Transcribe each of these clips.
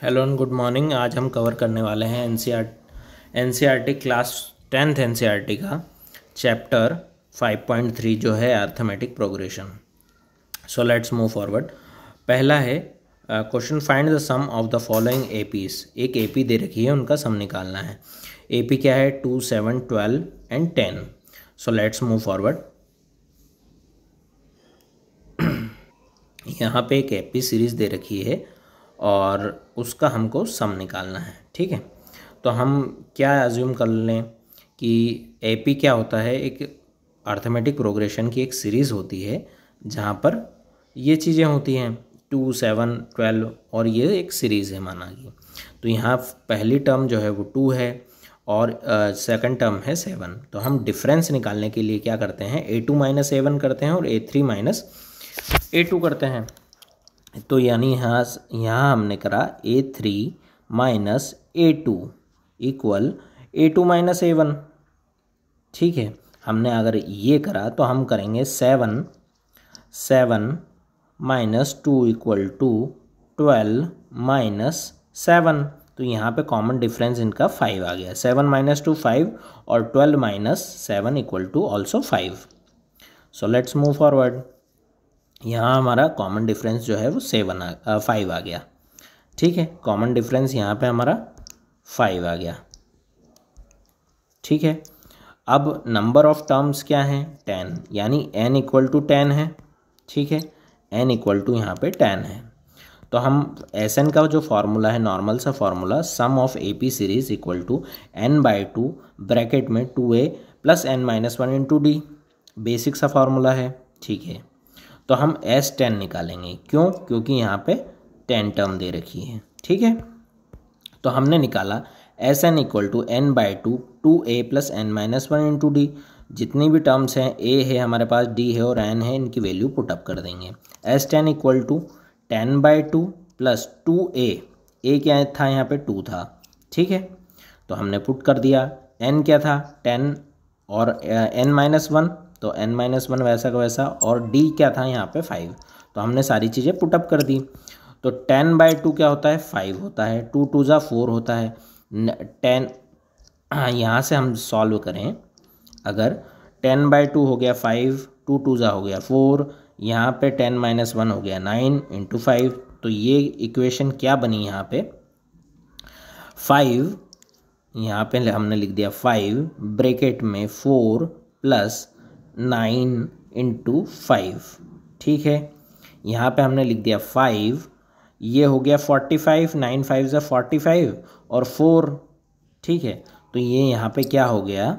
Hello and good morning. आज हम cover करने वाले हैं एनसीईआरटी क्लास 10th एनसीईआरटी का चैप्टर 5.3 जो है arithmetic progression. So let's move forward. पहला है question, find the sum of the following APs. एक एपी दे रखी है, उनका सम निकालना है। एपी क्या है? 2, 7, 12 and 10। So let's move forward. यहाँ पे एक एपी सीरीज दे रखी है और उसका हमको सम निकालना है। ठीक है, तो हम क्या अज्यूम कर लें कि एपी क्या होता है? एक अर्थमेटिक प्रोग्रेशन की एक सीरीज़ होती है जहाँ पर ये चीज़ें होती हैं 2, 7, 12 और ये एक सीरीज़ है माना कि। तो यहाँ पहली टर्म जो है वो 2 है और सेकंड टर्म है 7। तो हम डिफरेंस निकालने के लिए क्या करते हैं? A2 - A1 करते हैं और A3 - A2 करते हैं। तो यानी यहाँ हमने करा A3 - A2 equal A2 - A1। ठीक है, हमने अगर ये करा तो हम करेंगे 7 -2 = 12 - 7। तो यहाँ पे कॉमन डिफरेंस इनका 5 आ गया। 7 - 2 5 और 12 - 7 = also 5। So let's move forward. यहाँ हमारा कॉमन डिफरेंस जो है वो 5 आ गया। ठीक है, कॉमन डिफरेंस यहाँ पे हमारा 5 आ गया। ठीक है, अब नंबर ऑफ टर्म्स क्या हैं? 10, यानी n = 10 है। ठीक है, n = यहाँ पे 10 है। तो हम Sn का जो फार्मूला है, नॉर्मल सा formula, sum of AP series = n/2 bracket में 2a + n - 1 × d, बेसिक सा फार्मूला है। ठीक है, तो हम S10 निकालेंगे। क्यों? क्योंकि यहाँ पे 10 टर्म दे रखी है। ठीक है, तो हमने निकाला Sn = n/2 2a + n - 1 × d। जितनी भी टर्म्स हैं, a है हमारे पास, d है और n है, इनकी वैल्यू पुटअप कर देंगे। S10 = 10/2 + 2a। a क्या था? यहाँ पे 2 था। ठीक है, तो हमने पुट कर दिया। n क्या था? 10 और n - 1, तो n - 1 वैसा का वैसा, और d क्या था? यहाँ पे 5। तो हमने सारी चीज़ें पुटअप कर दी। तो 10/2 क्या होता है? 5 होता है। 2 × 2 = 4 होता है। 10 यहाँ से हम सॉल्व करें, अगर 10/2 हो गया 5, 2 × 2 = हो गया 4, यहाँ पे 10 - 1 हो गया 9 × 5। तो ये इक्वेशन क्या बनी? यहाँ पे 5, यहाँ पे हमने लिख दिया 5 ब्रैकेट में 4 + 9 × 5। ठीक है, यहाँ पे हमने लिख दिया 5, ये हो गया 45, 9 5 = 45 और 4। ठीक है, तो ये यहाँ पे क्या हो गया?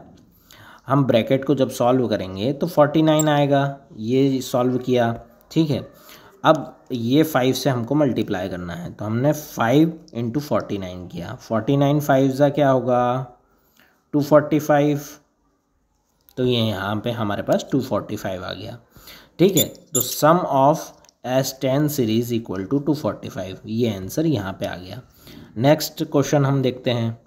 हम ब्रैकेट को जब सॉल्व करेंगे तो 49 आएगा। ये सॉल्व किया। ठीक है, अब ये 5 से हमको मल्टीप्लाई करना है, तो हमने 5 × 49 किया। 49 5 क्या होगा? 245। तो ये यहाँ पे हमारे पास 245 आ गया। ठीक है, तो सम ऑफ S10 सीरीज = 245, ये आंसर यहाँ पे आ गया। नेक्स्ट क्वेश्चन हम देखते हैं।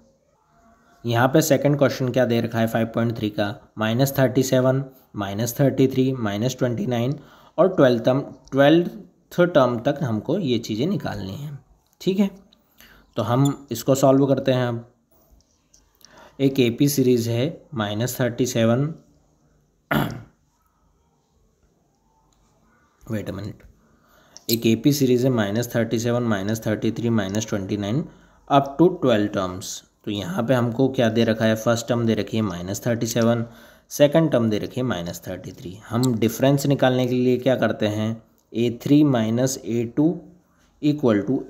यहाँ पे सेकंड क्वेश्चन क्या दे रखा है 5.3 का? -37 -33 -29 और 12th टर्म तक हमको ये चीज़ें निकालनी हैं। ठीक है, तो हम इसको सॉल्व करते हैं। अब एक AP सीरीज़ है -37 वेट अ मिनट। एक AP सीरीज़ है -37 -33 -29 अप टू 12 टर्म्स। तो यहाँ पे हमको क्या दे रखा है? फर्स्ट टर्म दे रखी है -37, सेकंड टर्म दे रखी है -33। हम डिफरेंस निकालने के लिए क्या करते हैं? A3 - A2 =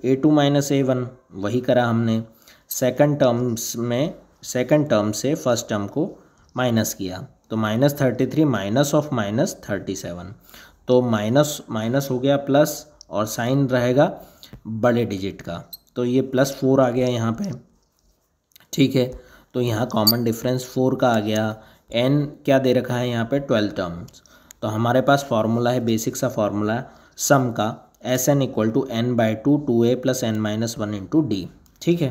A2 - A1। वही करा हमने। सेकंड टर्म से फर्स्ट टर्म को माइनस किया, तो -33 -37। तो माइनस हो गया प्लस, और साइन रहेगा बड़े डिजिट का, तो ये +4 आ गया यहाँ पे। ठीक है, तो यहाँ कॉमन डिफरेंस 4 का आ गया। n क्या दे रखा है यहाँ पे? 12 टर्म्स। तो हमारे पास फार्मूला है, बेसिक सा फार्मूला सम का, Sn = n/2 2a + n - 1 × d। ठीक है,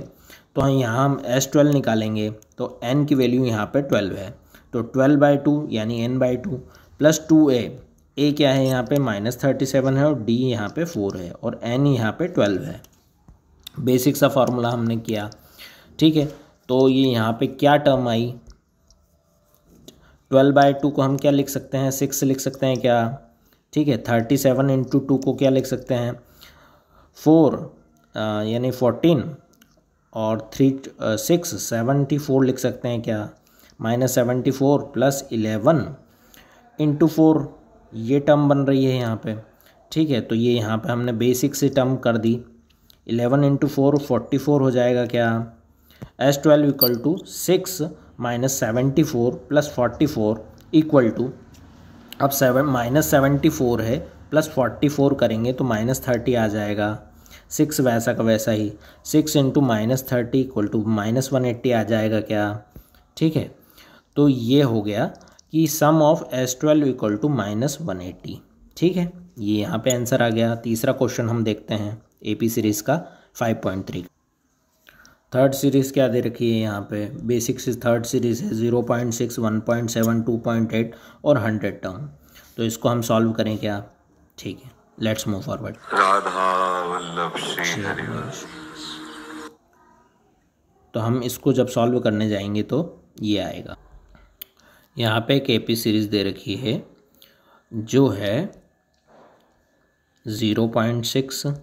तो यहाँ हम S12 निकालेंगे, तो n की वैल्यू यहाँ पे 12 है। तो 12/2 यानी n/2 + 2a। a क्या है यहाँ पे? -37 है और d यहाँ पे 4 है और n यहाँ पे 12 है। बेसिक सा फॉर्मूला हमने किया, ठीक है। तो ये यहाँ पे क्या टर्म आई, 12/2 को हम क्या लिख सकते हैं, 6 लिख सकते हैं क्या, ठीक है। 37 इंटू 2 को क्या लिख सकते हैं, 4 यानी 14 और 74 लिख सकते हैं क्या, -74 + 11 इंटू 4, ये टर्म बन रही है यहाँ पे, ठीक है। तो ये यहाँ पे हमने बेसिक से टर्म कर दी, 11 इंटू 4 44 हो जाएगा क्या, S12 = 6 - 74 + 44 इक्वल टू, अब -74 है प्लस 44 करेंगे तो -30 आ जाएगा, 6 वैसा का वैसा ही, 6 इंटू -30 इक्वल टू -180 आ जाएगा क्या, ठीक है। तो ये हो गया कि सम ऑफ S12 = -180, ठीक है। ये यहाँ पे आंसर आ गया। तीसरा क्वेश्चन हम देखते हैं AP सीरीज़ का 5.3। थर्ड सीरीज़ क्या दे रखी है यहाँ पे, बेसिक से थर्ड सीरीज़ है 0.6, 1.7, 2.8 और 100 टर्म। तो इसको हम सॉल्व करें क्या, ठीक है, let's move forward. Radha Vallabh Shri Harivansh. तो हम इसको जब सॉल्व करने जाएंगे तो ये आएगा। यहाँ पे एक AP सीरीज़ दे रखी है जो है 0.6,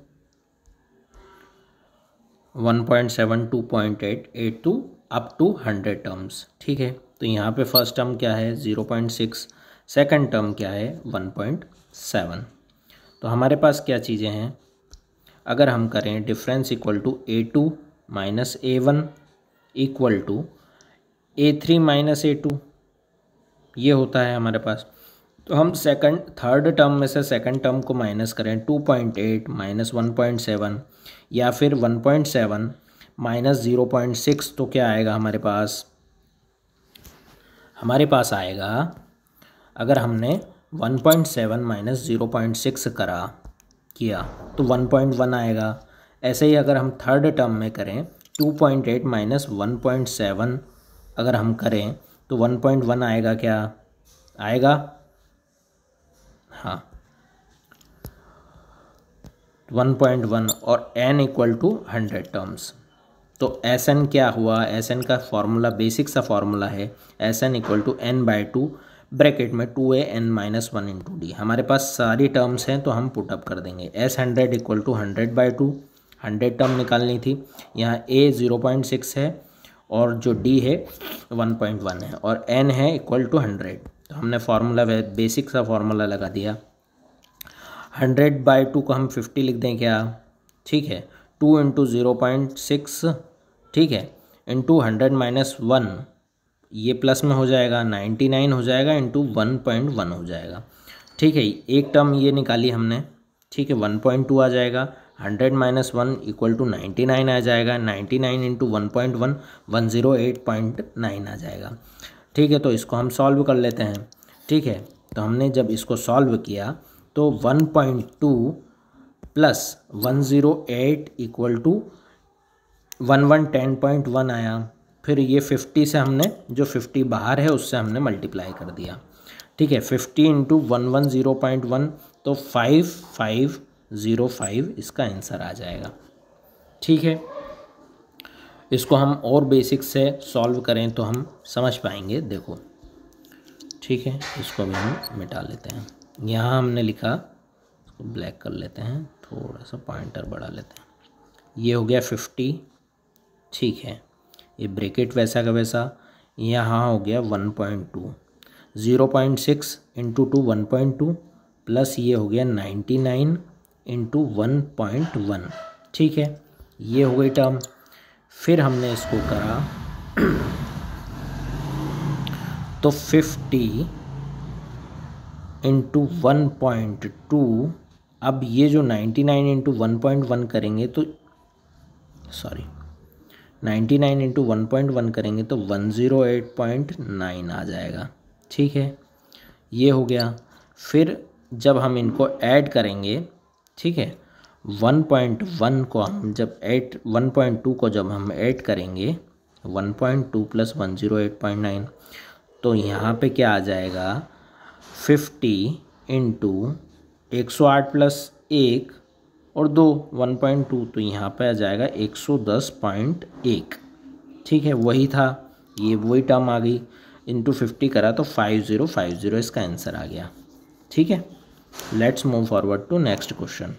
1.7, 2.8, 8 to up to 100 टर्म्स, ठीक है। तो यहाँ पे फर्स्ट टर्म क्या है 0.6, सेकंड टर्म क्या है 1.7। तो हमारे पास क्या चीज़ें हैं, अगर हम करें difference equal to A2 - A1 equal to A3 - A2, ये होता है हमारे पास। तो हम थर्ड टर्म में से सेकंड टर्म को माइनस करें, 2.8 - 1.7 या फिर 1.7 - 0.6, तो क्या आएगा हमारे पास, हमारे पास आएगा, अगर हमने 1.7 - 0.6 किया तो 1.1 आएगा। ऐसे ही अगर हम थर्ड टर्म में करें 2.8 - 1.7 अगर हम करें तो 1.1 आएगा क्या, आएगा, हाँ 1.1 और n = 100 टर्म्स। तो Sn क्या हुआ, Sn का फॉर्मूला बेसिक सा फॉर्मूला है, Sn = n/2 ब्रैकेट में 2an - 1 × d। हमारे पास सारी टर्म्स हैं तो हम पुटअप कर देंगे। S100 = 100/2, 100 टर्म निकालनी थी। यहाँ A 0.6 है और जो D है 1.1 है और n है = 100। तो हमने फार्मूला बेसिक सा फार्मूला लगा दिया। 100/2 को हम 50 लिख दें क्या, ठीक है। 2 × 0.6, ठीक है, इंटू 100 - 1, ये प्लस में हो जाएगा 99 हो जाएगा, इंटू 1.1 हो जाएगा, ठीक है। एक टर्म ये निकाली हमने, ठीक है, 1.2 आ जाएगा, 100 - 1 = 99 आ जाएगा, 99 × 1.1 108.9 आ जाएगा, ठीक है। तो इसको हम सॉल्व कर लेते हैं, ठीक है। तो हमने जब इसको सॉल्व किया तो 1.2 + 108 = 1110.1 आया। फिर ये 50 से हमने, जो 50 बाहर है उससे हमने मल्टीप्लाई कर दिया, ठीक है। 50 × 110.1 तो 5505 इसका आंसर आ जाएगा, ठीक है। इसको हम और बेसिक से सॉल्व करें तो हम समझ पाएंगे, देखो, ठीक है। इसको भी हम मिटा लेते हैं। यहाँ हमने लिखा, इसको ब्लैक कर लेते हैं, थोड़ा सा पॉइंटर बढ़ा लेते हैं। ये हो गया 50, ठीक है। ये ब्रैकेट वैसा का वैसा, यहाँ हो गया 1.2, 0.6 × 2 1.2 प्लस ये हो गया 99 × 1.1, ठीक है। ये हो गई टर्म। फिर हमने इसको करा तो 50 × 1.2, अब ये जो 99 × 1.1 करेंगे तो 99 × 1.1 करेंगे तो 108.9 आ जाएगा, ठीक है। ये हो गया। फिर जब हम इनको ऐड करेंगे, ठीक है, 1.1 को हम जब 1.2 को जब हम ऐड करेंगे 1.2 + 108.9, तो यहाँ पे क्या आ जाएगा, 50 × 108 + 1 और 2 1.2, तो यहाँ पे आ जाएगा 110.1। ठीक है, वही था, ये वही टर्म आ गई, इंटू 50 करा तो 5050 इसका आंसर आ गया। ठीक है, let's move forward to next question.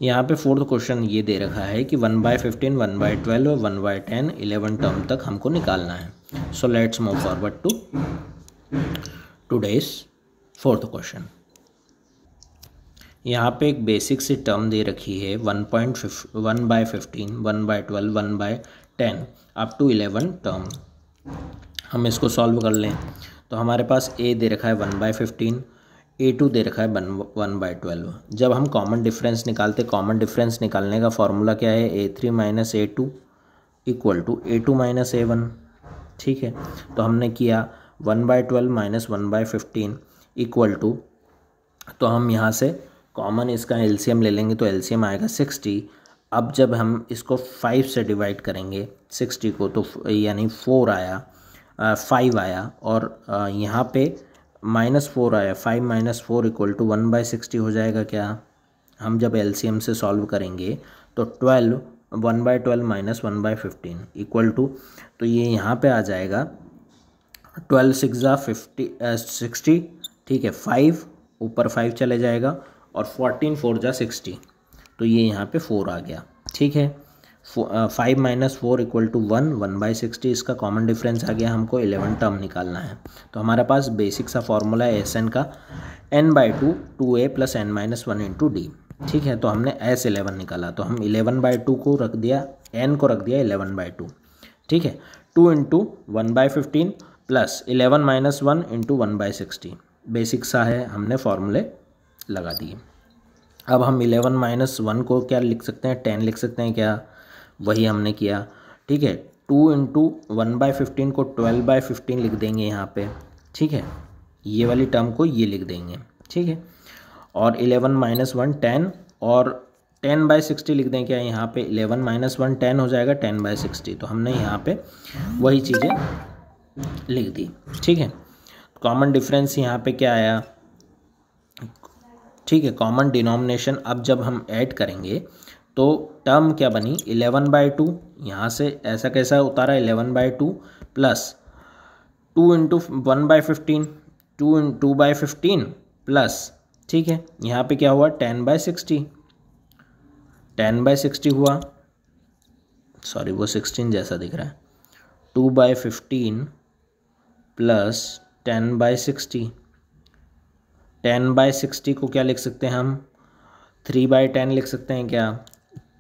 यहाँ पे फोर्थ क्वेश्चन ये दे रखा है कि 1/15, 1/12 और 1/10 11 टर्म तक हमको निकालना है। So let's move forward to today's fourth question. यहाँ पे एक बेसिक सी टर्म दे रखी है 1/15, 1/12, 1/10 अप टू 11 टर्म। हम इसको सॉल्व कर लें तो हमारे पास ए दे रखा है 1/15, A2 दे रखा है 1/12। जब हम कॉमन डिफरेंस निकालते, कॉमन डिफरेंस निकालने का फॉर्मूला क्या है, A3 minus A2 equal to A2 minus A1। ठीक है, तो हमने किया 1/12 माइनस 1/15 इक्वल टू, तो हम यहाँ से कॉमन इसका एलसीएम ले लेंगे तो एलसीएम आएगा 60। अब जब हम इसको 5 से डिवाइड करेंगे 60 को, तो यानी 4 आया, 5 आया, और यहाँ पे -4 आया, 5 माइनस 4 इक्वल टू 1/60 हो जाएगा। क्या हम जब एलसीएम से सॉल्व करेंगे तो 12 1/12 माइनस 1/15 इक्वल टू, तो ये यहाँ पे आ जाएगा 12 6 ज़ा 60। ठीक है, 5 ऊपर 5 चले जाएगा और 14 4 ज़ा 60, तो ये यहाँ पे 4 आ गया। ठीक है, 5 माइनस 4 इक्वल टू 1, 1/60 इसका कॉमन डिफरेंस आ गया, हमको 11 टर्म निकालना है। तो हमारे पास बेसिक सा फॉर्मूला है एस एन का, n/2 2a plus n-1 into D. ठीक है, तो हमने S11 निकाला, तो हम 11/2 को रख दिया, n को रख दिया 11/2। ठीक है, 2 इंटू 1/15 प्लस 11-1 इंटू 1/60, बेसिक सा है, हमने फॉर्मूले लगा दिए। अब हम 11-1 को क्या लिख सकते हैं, 10 लिख सकते हैं क्या, वही हमने किया। ठीक है, 2 इंटू 1/15 को 12/15 लिख देंगे यहाँ पे। ठीक है, ये वाली टर्म को ये लिख देंगे। ठीक है, और 11-1 10 और 10/60 लिख दें क्या, यहाँ पे 11-1 10 हो जाएगा 10/60, तो हमने यहाँ पे वही चीज़ें लिख दी। ठीक है, कॉमन डिफरेंस यहाँ पे क्या आया, ठीक है, कॉमन डिनोमिनेशन अब जब हम ऐड करेंगे तो टर्म क्या बनी 11/2, यहाँ से ऐसा कैसा उतारा 11/2 प्लस 2 इंटू 1/15, 2/15 प्लस, ठीक है, यहाँ पे क्या हुआ 10/60, 10/60 हुआ, सॉरी वो 16 जैसा दिख रहा है, 2/15 प्लस 10/60, 10/60 को क्या लिख सकते हैं हम 3/10 लिख सकते हैं क्या।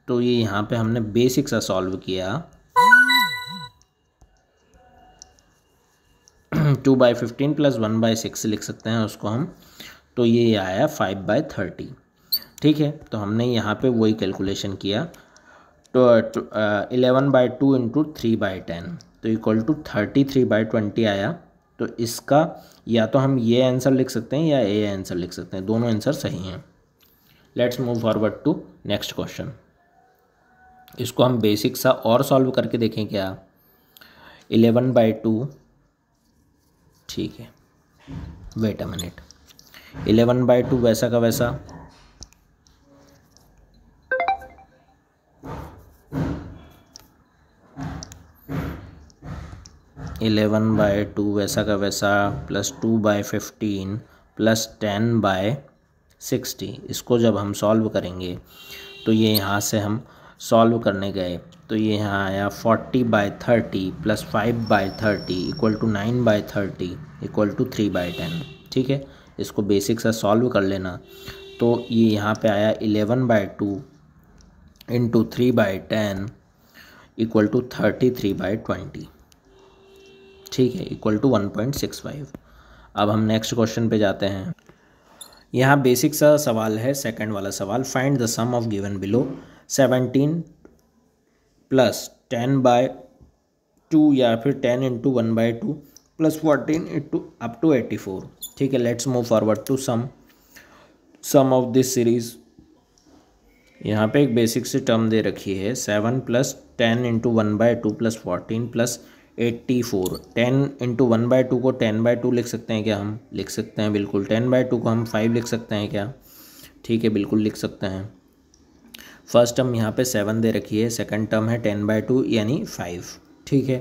तो ये यहाँ पे हमने बेसिक सा सॉल्व किया 2/15 प्लस 1/6 लिख सकते हैं उसको हम, तो ये आया 5/30। ठीक है, तो हमने यहाँ पे वही कैलकुलेशन किया, तो 11/2 इंटू 3/10 तो इक्वल टू 33/20 आया। तो इसका या तो हम ये आंसर लिख सकते हैं या ये आंसर लिख सकते हैं, दोनों आंसर सही हैं। Let's move forward to next question. इसको हम बेसिक सा और सॉल्व करके देखें क्या, 11/2, ठीक है, वेट अ मिनट, 11/2 वैसा का वैसा, वैसा का वैसा प्लस 2/15 प्लस 10/60, इसको जब हम सॉल्व करेंगे तो ये यहाँ से हम सॉल्व करने गए तो ये यहाँ आया 40/30 plus 5/30 equal to 9/30 equal to 3/10। ठीक है, इसको बेसिक सा सॉल्व कर लेना, तो ये यहाँ पे आया 11/2 इंटू 3/10 इक्वल टू 33/20। ठीक है, इक्वल टू 1.65। अब हम नेक्स्ट क्वेश्चन पे जाते हैं। यहाँ बेसिक सा सवाल है, सेकंड वाला सवाल, find the sum of given below 17 plus 10/2 या फिर 10 into 1/2 plus 14 into up to 84। ठीक है, let's move forward to sum of this series. यहाँ पे एक बेसिक सी टर्म दे रखी है 7 plus 10 into 1/2 plus 14 plus 84। 10 into 1/2 को 10/2 लिख सकते हैं क्या, हम लिख सकते हैं बिल्कुल। 10/2 को हम 5 लिख सकते हैं क्या, ठीक है, बिल्कुल लिख सकते हैं। फर्स्ट टर्म यहाँ पे 7 दे रखी है, सेकंड टर्म है 10/2 यानी 5। ठीक है,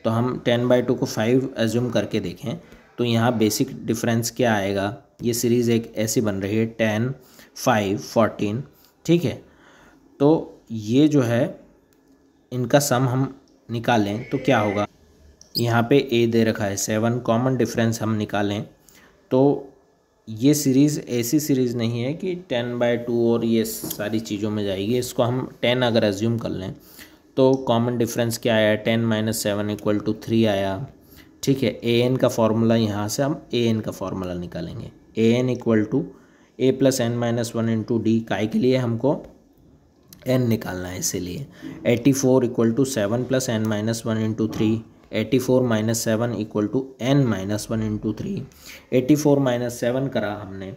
तो हम 10/2 को 5 एज्यूम करके देखें तो यहाँ बेसिक डिफरेंस क्या आएगा। ये सीरीज़ एक ऐसी बन रही है 10, 5, 14। ठीक है, तो ये जो है इनका सम हम निकालें तो क्या होगा। यहाँ पे ए दे रखा है 7, कॉमन डिफरेंस हम निकालें तो ये सीरीज़ ऐसी सीरीज़ नहीं है कि 10/2 और ये सारी चीज़ों में जाएगी। इसको हम 10 अगर एज्यूम कर लें तो कॉमन डिफरेंस क्या आया, 10 - 7 = 3 आया। ठीक है, ए एन का फार्मूला यहाँ से हम ए एन का फार्मूला निकालेंगे। A N = a + n - 1 × d। काय के लिए हमको n निकालना है, इसीलिए 84 = 7 + n - 1 × 3। 84 - 7 = n - 1 × 3। 84 - 7 करा हमने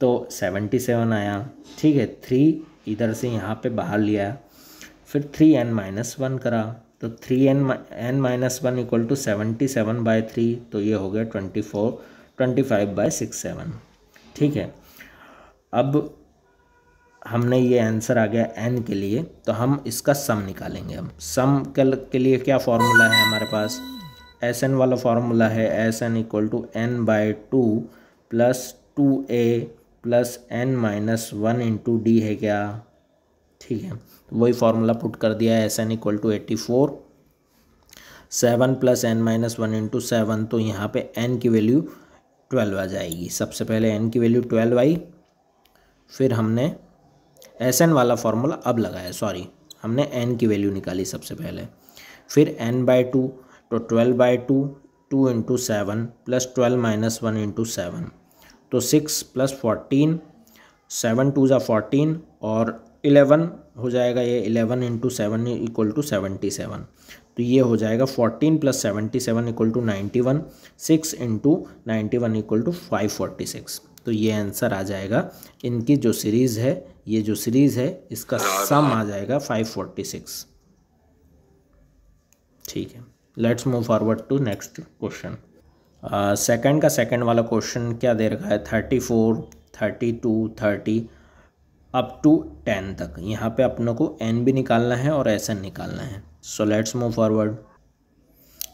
तो 77 आया। ठीक है, 3 इधर से यहाँ पे बाहर लिया, फिर 3n - 1 करा तो 3n - 1 = 77/3, तो ये हो गया 25/67। ठीक है, अब हमने ये आंसर आ गया n के लिए, तो हम इसका सम निकालेंगे। हम सम के लिए क्या फार्मूला है हमारे पास, Sn वाला फार्मूला है। Sn = n/2 + 2a + n - 1 × d है क्या। ठीक है, वही फार्मूला पुट कर दिया है। Sn = 84, 7 + n - 1 × 7, तो यहाँ पे n की वैल्यू 12 आ जाएगी। सबसे पहले n की वैल्यू 12 आई, फिर हमने Sn वाला फार्मूला अब लगाया, सॉरी हमने n की वैल्यू निकाली सबसे पहले, फिर n/2 तो 12/2, 2 × 7 + 12 - 1 × 7, तो 6 + 14, 7 2 = 14 और 11 हो जाएगा। ये 11 × 7 = 77, तो ये हो जाएगा 14 + 77 = 91, 6 × 91 = 546। तो ये आंसर आ जाएगा। इनकी जो सीरीज़ है, ये जो सीरीज़ है इसका सम आ जाएगा 546। ठीक है, let's move forward to next question. Second का सेकंड वाला क्वेश्चन क्या दे रखा है, 34, 32, 30 अप टू 10 तक। यहाँ पे अपनों को n भी निकालना है और Sn निकालना है। So let's move forward.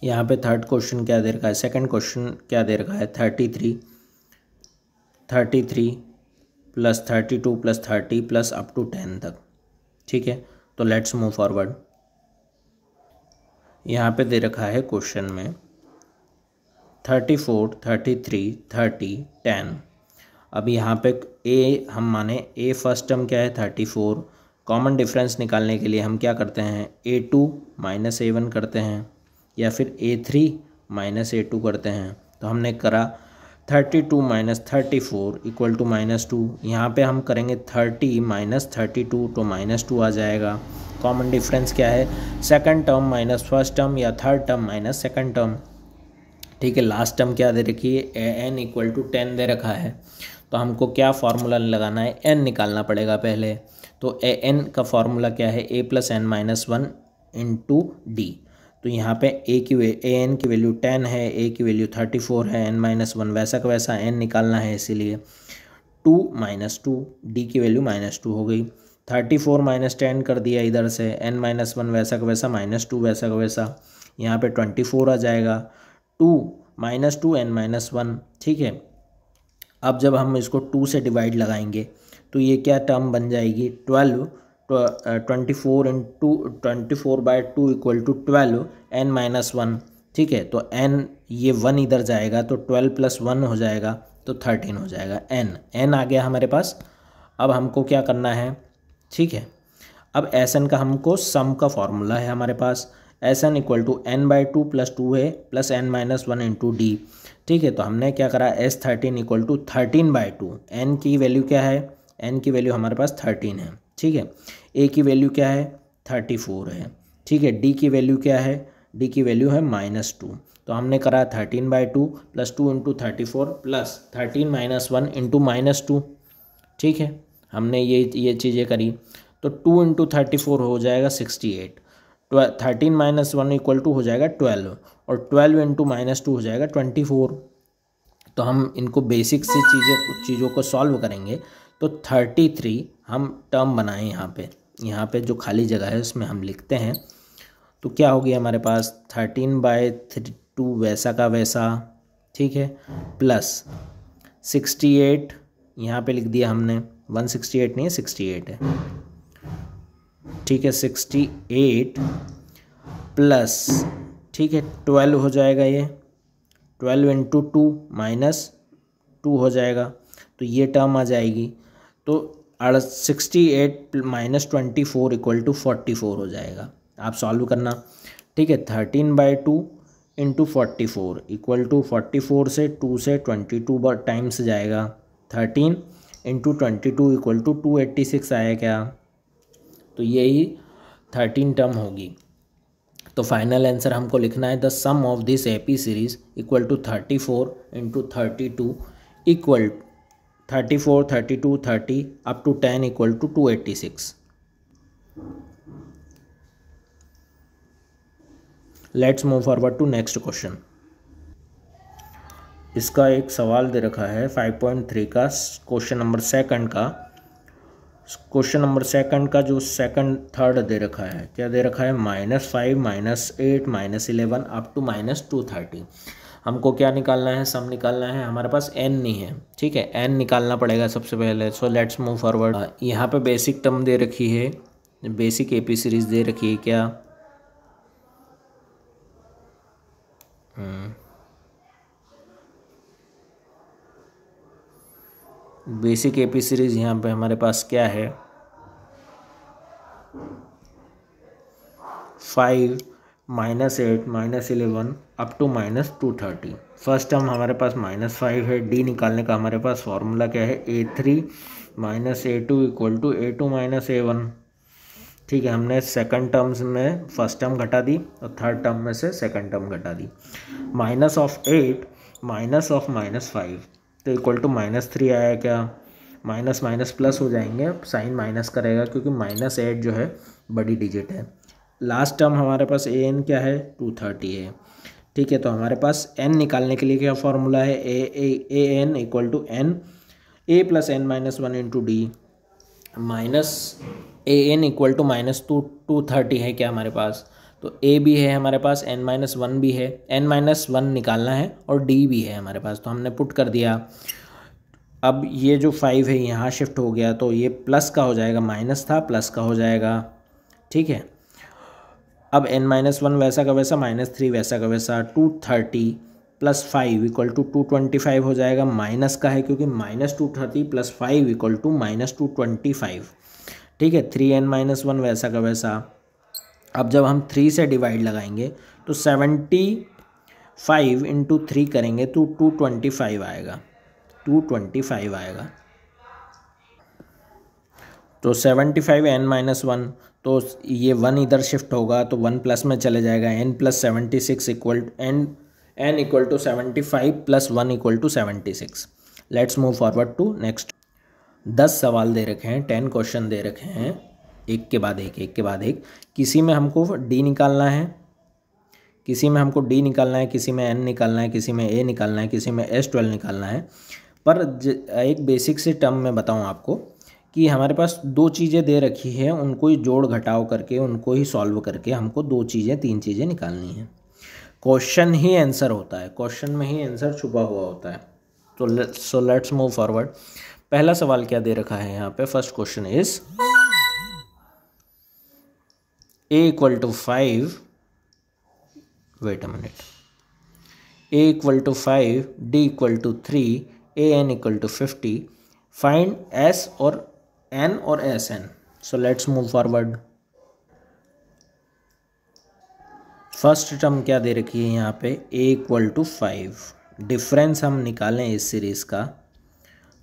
यहाँ पे थर्ड क्वेश्चन क्या दे रखा है, सेकंड क्वेश्चन क्या दे रखा है, 33 + 32 + 30 + अप टू 10 तक। ठीक है, तो लेट्स मूव फॉरवर्ड। यहाँ पे दे रखा है क्वेश्चन में 34, 33, 30, 10। अब यहाँ पे a हम माने a फर्स्ट टर्म क्या है 34। कॉमन डिफरेंस निकालने के लिए हम क्या करते हैं, a2 - a1 करते हैं या फिर a3 - a2 करते हैं। तो हमने करा 32 - 34 = -2। यहाँ पे हम करेंगे 30 - 32 तो -2 आ जाएगा। कॉमन डिफरेंस क्या है, second term minus first term या third term minus second term. ठीक है, लास्ट टर्म क्या दे रखी है, an = 10 दे रखा है। तो हमको क्या फार्मूला लगाना है, n निकालना पड़ेगा पहले। तो an का फार्मूला क्या है, a + n - 1 × d। तो यहाँ पे an की वैल्यू 10 है, a की वैल्यू 34 है, n - 1 वैसा का वैसा n निकालना है, इसीलिए 2 - 2, d की वैल्यू -2 हो गई। 34 - 10 कर दिया इधर से, n - 1 वैसा का वैसा, -2 वैसा का वैसा, यहाँ पे 24 आ जाएगा। 2 - 2 n - 1। ठीक है, अब जब हम इसको 2 से डिवाइड लगाएंगे तो ये क्या टर्म बन जाएगी, 12 24 × 24/2 = 12 n - 1। ठीक है, तो n ये 1 इधर जाएगा तो 12 + 1 हो जाएगा तो 13 हो जाएगा। n आ गया हमारे पास। अब हमको क्या करना है, ठीक है, अब Sn का हमको सम का फॉर्मूला है हमारे पास। Sn = n/2 + 2a + n - 1 × d। ठीक है, तो हमने क्या करा, S13 = 13/2। n की वैल्यू क्या है, n की वैल्यू हमारे पास 13 है। ठीक है, a की वैल्यू क्या है, 34 है। ठीक है, d की वैल्यू क्या है, d की वैल्यू है -2। तो हमने करा 13/2 + 2 × 34 + 13 - 1 × -2। ठीक है, हमने ये चीज़ें करी तो 2 × 34 हो जाएगा 68, 13 - 1 = हो जाएगा 12 और 12 × -2 हो जाएगा 24। तो हम इनको बेसिक से चीज़ों को सॉल्व करेंगे तो 33 हम टर्म बनाएं यहाँ पे जो खाली जगह है उसमें हम लिखते हैं। तो क्या होगी हमारे पास 13/2 वैसा का वैसा, ठीक है, प्लस 68 यहाँ पे लिख दिया हमने, 168 नहीं है 68 है, ठीक है, 68 प्लस, ठीक है, 12 हो जाएगा, ये 12 इंटू 2 माइनस 2 हो जाएगा, तो ये टर्म आ जाएगी। तो 68 माइनस 24 इक्वल टू 44 हो जाएगा। आप सॉल्व करना, ठीक है। 13/2 इंटू 44 इक्वल टू 44 से 2 से 22 टाइम्स जाएगा, 13 इंटू 22 इक्वल टू 286 आया क्या, तो यही 13 टर्म होगी। तो फाइनल आंसर हमको लिखना है the sum of this AP series equal to 34 into 32 equal 34 32 30 up to 10 equal to 286। Let's move forward to next question. इसका एक सवाल दे रखा है 5.3 का, क्वेश्चन नंबर सेकंड का। क्वेश्चन नंबर सेकंड का जो सेकंड थर्ड दे रखा है, क्या दे रखा है, -5 -8 -11 अप टू -230। हमको क्या निकालना है, सम निकालना है। हमारे पास n नहीं है, ठीक है, n निकालना पड़ेगा सबसे पहले। सो लेट्स मूव फॉरवर्ड। यहाँ पे बेसिक टर्म दे रखी है, बेसिक एपी सीरीज दे रखी है, क्या बेसिक एपी सीरीज यहाँ पे हमारे पास क्या है, 5 -8 -11 अप टू -230। फर्स्ट टर्म हमारे पास -5 है, डी निकालने का हमारे पास फॉर्मूला क्या है, A3 -A2 equal to A2 -A1। ठीक है, हमने सेकंड टर्म्स में फर्स्ट टर्म घटा दी और थर्ड टर्म में से सेकंड टर्म घटा दी। -8 -5 तो इक्वल टू -3 आया क्या, माइनस माइनस प्लस हो जाएंगे, साइन माइनस करेगा क्योंकि -8 जो है बड़ी डिजिट है। लास्ट टर्म हमारे पास an क्या है, 230 है, ठीक है। तो हमारे पास n निकालने के लिए क्या फॉर्मूला है, an equal to n a plus n minus 1 into d minus an equal to -230 है क्या हमारे पास, तो a भी है हमारे पास, n-1 भी है, n-1 निकालना है और d भी है हमारे पास, तो हमने पुट कर दिया। अब ये जो 5 है यहाँ शिफ्ट हो गया तो ये प्लस का हो जाएगा, माइनस था प्लस का हो जाएगा, ठीक है। अब n-1 वैसा का वैसा, -3 वैसा का वैसा, 230 प्लस 5 इक्वल टू 225 हो जाएगा, माइनस का है क्योंकि -230 प्लस 5 इक्वल टू -225, ठीक है। 3n-1 वैसा का वैसा। अब जब हम 3 से डिवाइड लगाएंगे तो 75 इंटू 3 करेंगे तो 225 आएगा, 225 आएगा। तो 75 n-1, तो ये 1 इधर शिफ्ट होगा तो 1 प्लस में चले जाएगा, n plus 76 equal n equal to 75 plus 1 equal to 76। Let's move forward to next. 10 सवाल दे रखे हैं, 10 क्वेश्चन दे रखे हैं, एक के बाद एक, एक के बाद एक। किसी में हमको d निकालना है, किसी में हमको d निकालना है, किसी में n निकालना है, किसी में a निकालना है, किसी में S12 निकालना है। पर एक बेसिक से टर्म में बताऊं आपको कि हमारे पास 2 चीज़ें दे रखी है, उनको ही जोड़ घटाव करके, उनको ही सॉल्व करके हमको 2 चीज़ें 3 चीज़ें निकालनी है। क्वेश्चन ही आंसर होता है, क्वेश्चन में ही आंसर छुपा हुआ होता है। तो सो लेट्स मूव फॉरवर्ड। पहला सवाल क्या दे रखा है यहाँ पे, first question is a equal to 5, wait a minute, a equal to 5, d equal to 3, an equal to 50, find s और n और sn। So let's move forward. First term क्या दे रखी है यहाँ पे, a इक्वल टू 5, डिफरेंस हम निकालें इस सीरीज़ का,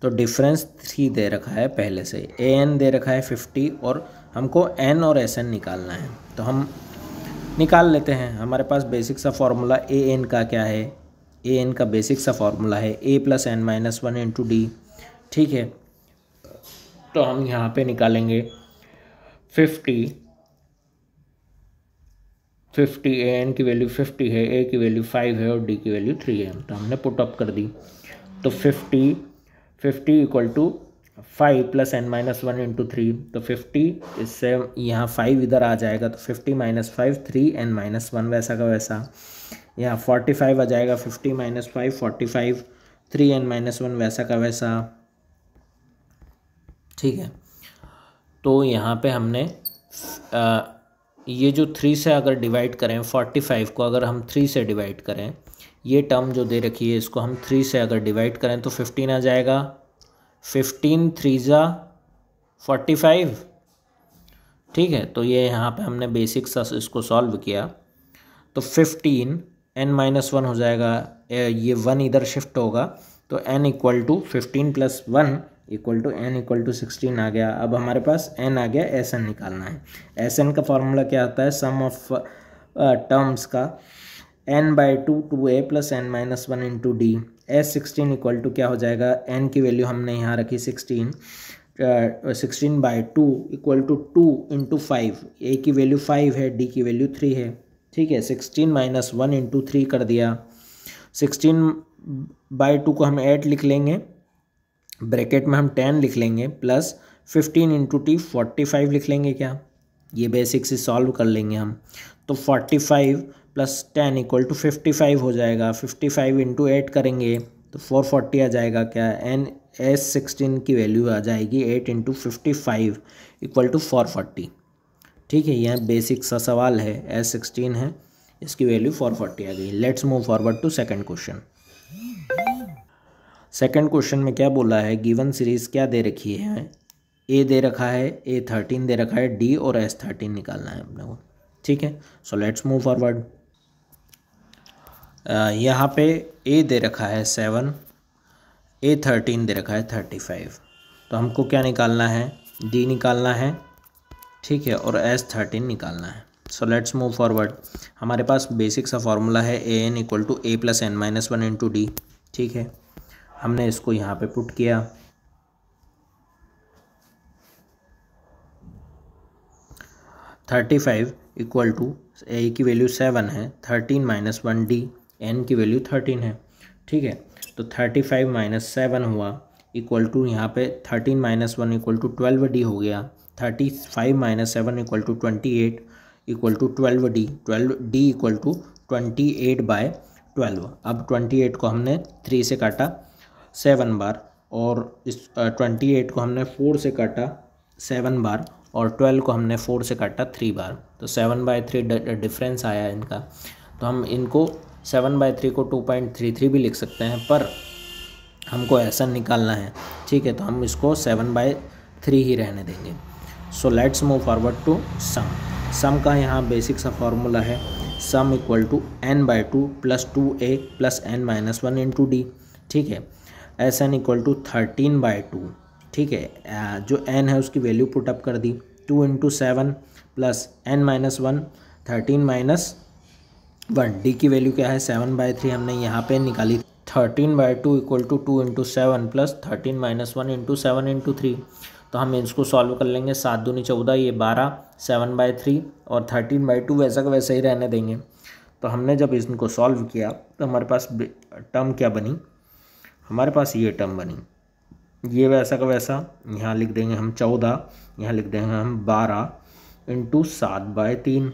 तो डिफरेंस 3 दे रखा है पहले से, an दे रखा है 50 और हमको n और sn निकालना है, तो हम निकाल लेते हैं। हमारे पास बेसिक सा फॉर्मूला an का क्या है, an का बेसिक सा फॉर्मूला है a plus n-1 into D, ठीक है। तो हम यहाँ पे निकालेंगे 50 an की वैल्यू 50 है, a की वैल्यू 5 है और d की वैल्यू 3 है, तो हमने पुट अप कर दी। तो 50 equal to 5 plus n minus 1 into 3, तो 50, इससे यहाँ 5 इधर आ जाएगा तो 50 माइनस 5 3n माइनस 1 वैसा का वैसा। यहाँ 45 आ जाएगा, 50 माइनस 5 45 3n माइनस 1 वैसा का वैसा। ठीक है, तो यहाँ पे हमने ये जो 3 से अगर डिवाइड करें 45 को, अगर हम 3 से डिवाइड करें, ये टर्म जो दे रखी है इसको हम 3 से अगर डिवाइड करें तो 15 आ जाएगा। 15 3 जा 45। ठीक है, तो ये यहाँ पे हमने बेसिक सा इसको सॉल्व किया तो 15 n माइनस 1 हो जाएगा, ये 1 इधर शिफ्ट होगा तो n equal to 15 plus 1 equal to n equal to 16 आ गया। अब हमारे पास n आ गया, एस एन निकालना है। एस एन का फॉर्मूला क्या आता है, सम ऑफ टर्म्स का n by 2 2a plus n minus 1 into d. S 16 equal to क्या हो जाएगा, n की वैल्यू हमने यहाँ रखी 16, 16 by 2 equal to 2 into 5, a की वैल्यू 5 है, d की वैल्यू 3 है। ठीक है, 16 माइनस 1 इंटू 3 कर दिया। 16 बाई 2 को हम 8 लिख लेंगे, ब्रैकेट में हम 10 लिख लेंगे, प्लस 15 इंटू टी 45 लिख लेंगे। क्या ये बेसिक से सॉल्व कर लेंगे हम, तो 45 प्लस 10 इक्वल टू 55 हो जाएगा। 55 इंटू 8 करेंगे तो 440 आ जाएगा। क्या एन एस 16 की वैल्यू आ जाएगी 8 इंटू 55 इक्वल टू 440। ठीक है, यह बेसिक सा सवाल है, एस 16 है, इसकी वैल्यू 440 आ गई। Let's move forward to second question. Second question में क्या बोला है, गिवन सीरीज क्या दे रखी है, ए दे रखा है, A13 दे रखा है, डी और S13 निकालना है अपने को। ठीक है, सो लेट्स मूव फॉरवर्ड। यहाँ पे ए दे रखा है 7, A13 दे रखा है 35, तो हमको क्या निकालना है, डी निकालना है। ठीक है, और S13 निकालना है। So let's move forward. हमारे पास बेसिक सा फॉर्मूला है an equal to a plus n minus 1 into D. ठीक है, हमने इसको यहाँ पे पुट किया, $35 इक्वल टू ए की वैल्यू 7 है, 13 माइनस 1 डी, एन की वैल्यू 13 है। ठीक है, तो 35 माइनस 7 हुआ इक्वल टू यहाँ पे 13 माइनस 1 इक्वल टू 12 डी हो गया। 35 minus 7 equal to 28 equal to 12 d, 12 d equal to 28 by 12। अब 28 को हमने 3 से काटा 7 बार, और इस 28 को हमने 4 से काटा 7 बार, और 12 को हमने 4 से काटा 3 बार, तो 7/3 डिफरेंस आया इनका। तो हम इनको 7/3 को 2.33 भी लिख सकते हैं, पर हमको ऐसा निकालना है। ठीक है, तो हम इसको 7/3 ही रहने देंगे। So let's move forward to sum. Sum का यहाँ बेसिक सा फॉर्मूला है, sum equal to n/2 plus 2a plus n minus 1 into D. ठीक है, एस एन इक्वल टू 13/2। ठीक है, जो n है उसकी वैल्यू पुट अप कर दी, 2 into 7 plus n minus 1, 13 minus 1, d की वैल्यू क्या है 7/3 हमने यहाँ पे निकाली। 13/2 equal to 2 into 7 plus 13 minus 1 into 7 into 3। तो हम इसको सॉल्व कर लेंगे, 7 दूनी 14, ये 12, 7/3 और 13/2 वैसा का वैसा ही रहने देंगे। तो हमने जब इनको सॉल्व किया तो हमारे पास टर्म क्या बनी, हमारे पास ये टर्म बनी, ये वैसा का वैसा यहाँ लिख देंगे हम 14, यहाँ लिख देंगे हम 12 इंटू 7/3।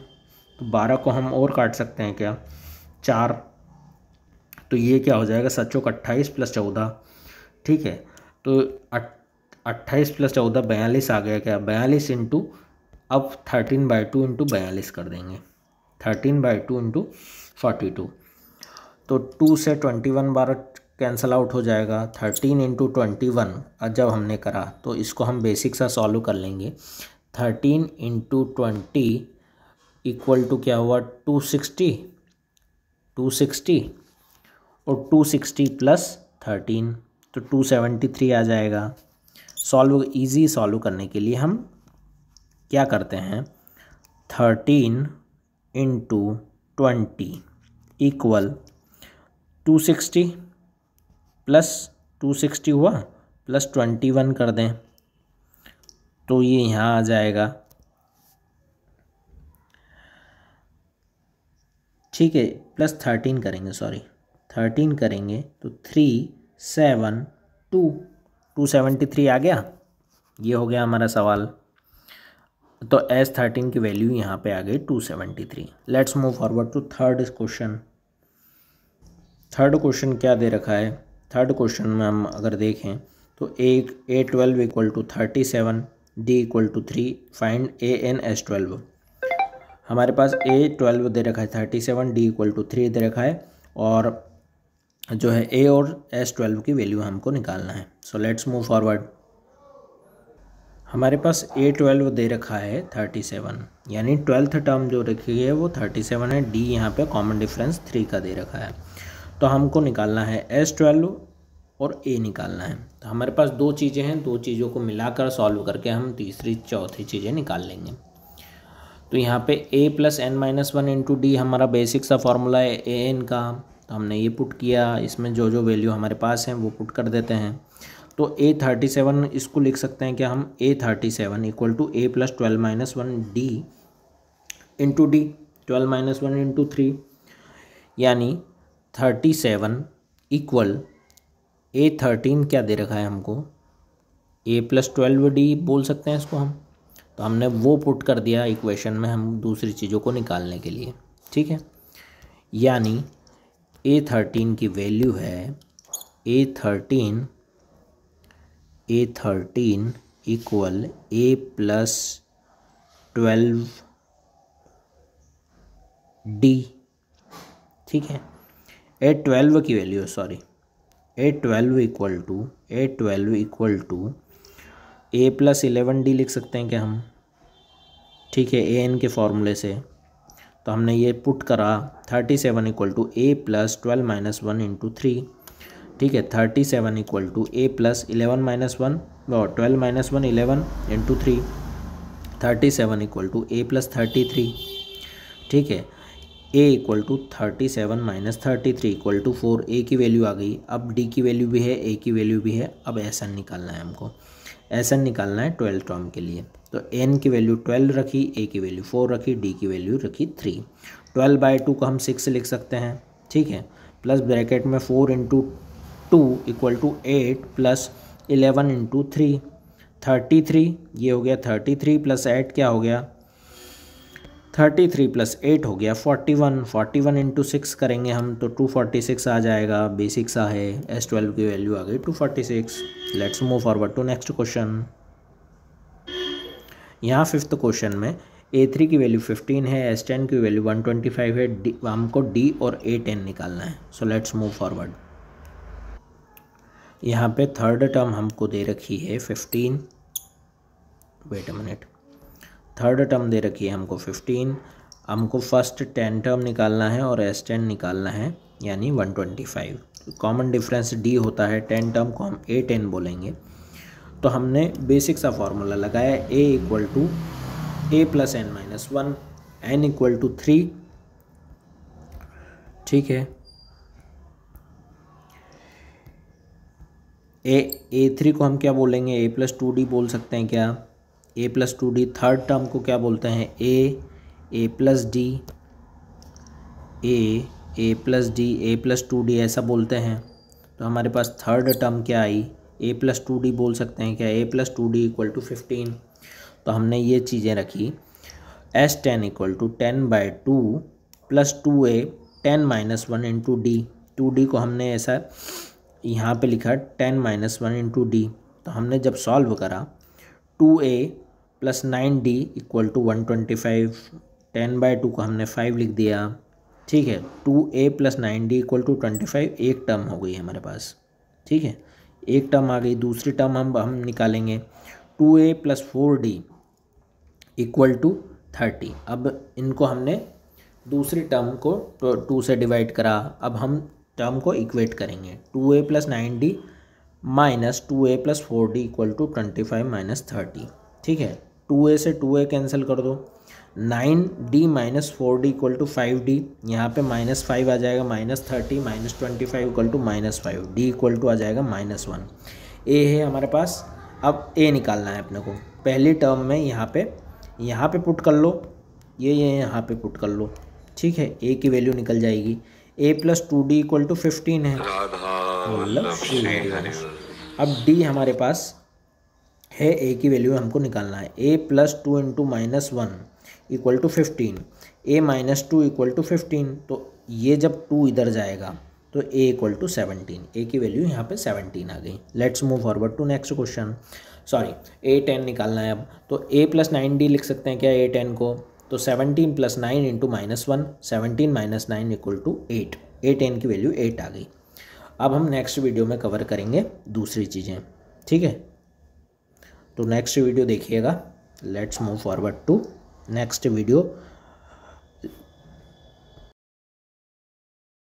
तो 12 को हम और काट सकते हैं क्या, 4, तो ये क्या हो जाएगा 7 28 प्लस 14। ठीक है, तो 28 प्लस 14 42 आ गया। क्या 42 इंटू, अब 13/2 इंटू 42 कर देंगे, 13/2 इंटू 42। तो 2 से 21 बार कैंसल आउट हो जाएगा। 13 इंटू 21 जब हमने करा तो इसको हम बेसिक सा सॉल्व कर लेंगे। 13 इंटू 20 इक्वल टू क्या हुआ 260, 260 और 260 प्लस 13 तो 273 आ जाएगा। इजी सॉल्व करने के लिए हम क्या करते हैं, 13 इंटू 20 इक्वल 260 प्लस 260 हुआ प्लस 21 कर दें तो ये यहाँ आ जाएगा। ठीक है, प्लस 13 करेंगे, सॉरी 13 करेंगे तो 372 273 आ गया। ये हो गया हमारा सवाल। तो S13 की वैल्यू यहाँ पे आ गई 273। Let's move forward to third question. Third question क्या दे रखा है? थर्ड क्वेश्चन में हम अगर देखें तो A12 equal to 37, D equal to 3, find AN/S12। हमारे पास A12 दे रखा है 37, D इक्वल टू 3 दे रखा है, और जो है A और S12 की वैल्यू हमको निकालना है। So let's move forward. हमारे पास A12 दे रखा है 37, यानी 12th टर्म जो रखी है वो 37 है। D यहाँ पे कॉमन डिफरेंस 3 का दे रखा है। तो हमको निकालना है S12 और A निकालना है। तो हमारे पास दो चीज़ें हैं, दो चीज़ों को मिलाकर सॉल्व करके हम तीसरी चौथी चीज़ें निकाल लेंगे। तो यहाँ पे A+n-1 इंटू डी हमारा बेसिक सा फॉर्मूला है AN का। तो हमने ये पुट किया, इसमें जो जो वैल्यू हमारे पास हैं वो पुट कर देते हैं। तो A37 इसको लिख सकते हैं क्या हम? A37 equal to A+12-1 D into D, 12-1 into 3, यानी 37 इक्वल A13 क्या दे रखा है हमको? A+12D बोल सकते हैं इसको हम। तो हमने वो पुट कर दिया इक्वेशन में हम दूसरी चीज़ों को निकालने के लिए, ठीक है। यानी A13 की वैल्यू है A13 इक्वल A+12D, ठीक है। A12 की value A12 equal to A+11D लिख सकते हैं क्या हम? ठीक है, AN के फॉर्मूले से। तो हमने ये पुट करा 37 इक्वल टू A+12-1 इंटू 3, ठीक है। 37 इक्वल टू A+11-1 और 12-1 11 इंटू 3, 37 इक्वल टू A+33, ठीक है। A equal to 37 minus 33 equal to 4। A की वैल्यू आ गई। अब D की वैल्यू भी है, A की वैल्यू भी है। अब SN निकालना है हमको। SN निकालना है 12 टर्म के लिए। तो N की वैल्यू 12 रखी, A की वैल्यू 4 रखी, D की वैल्यू रखी 3। 12/2 को हम 6 लिख सकते हैं, ठीक है। प्लस ब्रैकेट में 4 into 2 equal to 8 plus 11 into 3 33। ये हो गया 33 प्लस 8 क्या हो गया? 33 प्लस 8 हो गया 41। 41 इंटू 6 करेंगे हम तो 246 आ जाएगा। बेसिक सा है। S12 की वैल्यू आ गई 246। Let's move forward to next question. यहाँ फिफ्थ क्वेश्चन में A3 की वैल्यू 15 है, S10 की वैल्यू 125 है। हमको D और A10 निकालना है। So let's move forward. यहाँ पे थर्ड टर्म हमको दे रखी है 15। Wait a minute, third term दे रखी है हमको 15। हमको फर्स्ट 10 टर्म निकालना है और S10 निकालना है, यानी 125। कॉमन डिफरेंस D होता है, 10 टर्म को हम A10 बोलेंगे। तो हमने बेसिक सा फॉर्मूला लगाया, A equal to A+n-1, N equal to 3, ठीक है। A3 को हम क्या बोलेंगे? A+2D बोल सकते हैं क्या? A+2D। थर्ड टर्म को क्या बोलते हैं? A+D, A+2D ऐसा बोलते हैं। तो हमारे पास थर्ड टर्म क्या आई? A+2D बोल सकते हैं क्या? A+2D equal to 15। तो हमने ये चीज़ें रखी। S10 equal to 10/2 plus 2A 10-1 into D। 2D को हमने ऐसा यहाँ पे लिखा 10-1 इंटू D। तो हमने जब सॉल्व करा 2A plus 9D equal to 125। 10/2 को हमने 5 लिख दिया, ठीक है। 2A plus 9D equal to 25। एक टर्म हो गई हमारे पास, ठीक है। एक टर्म आ गई। दूसरी टर्म हम निकालेंगे 2A plus 4D equal to 30। अब इनको हमने दूसरी टर्म को 2 से डिवाइड करा। अब हम टर्म को इक्वेट करेंगे। 2A plus 9D minus 2A plus 4D equal to 25 minus 30, ठीक है। 2A से 2A कैंसिल कर दो। 9D minus 4D equal to 5D। यहाँ पे -5 आ जाएगा, minus 30 minus 25 equal to -5। D equal to आ जाएगा -1। A है हमारे पास। अब A निकालना है अपने को। पहली टर्म में यहाँ पे पुट कर लो, ये यहाँ पे पुट कर लो, ठीक है। A की वैल्यू निकल जाएगी। A+2D इक्वल टू 15 है। राधा वल्लभ श्री हरिवंश। अब D हमारे पास है ए की वैल्यू हमको निकालना है। A plus 2 into -1 equal to 15, A -2 equal to 15, तो ये जब 2 इधर जाएगा तो ए इक्वल टू 17, ए की वैल्यू यहाँ पे 17 आ गई। Let's move forward to next question. Sorry, A10 निकालना है अब, तो a प्लस 9d लिख सकते हैं क्या A10 को, तो 17 plus 9 into -1, 17 minus 9 equal to 8, A10 की वैल्यू 8 आ गई। अब हम नेक्स्ट वीडियो में कवर करेंगे दूसरी चीज़ें, ठीक है। तो नेक्स्ट वीडियो देखिएगा। Let's move forward to next video.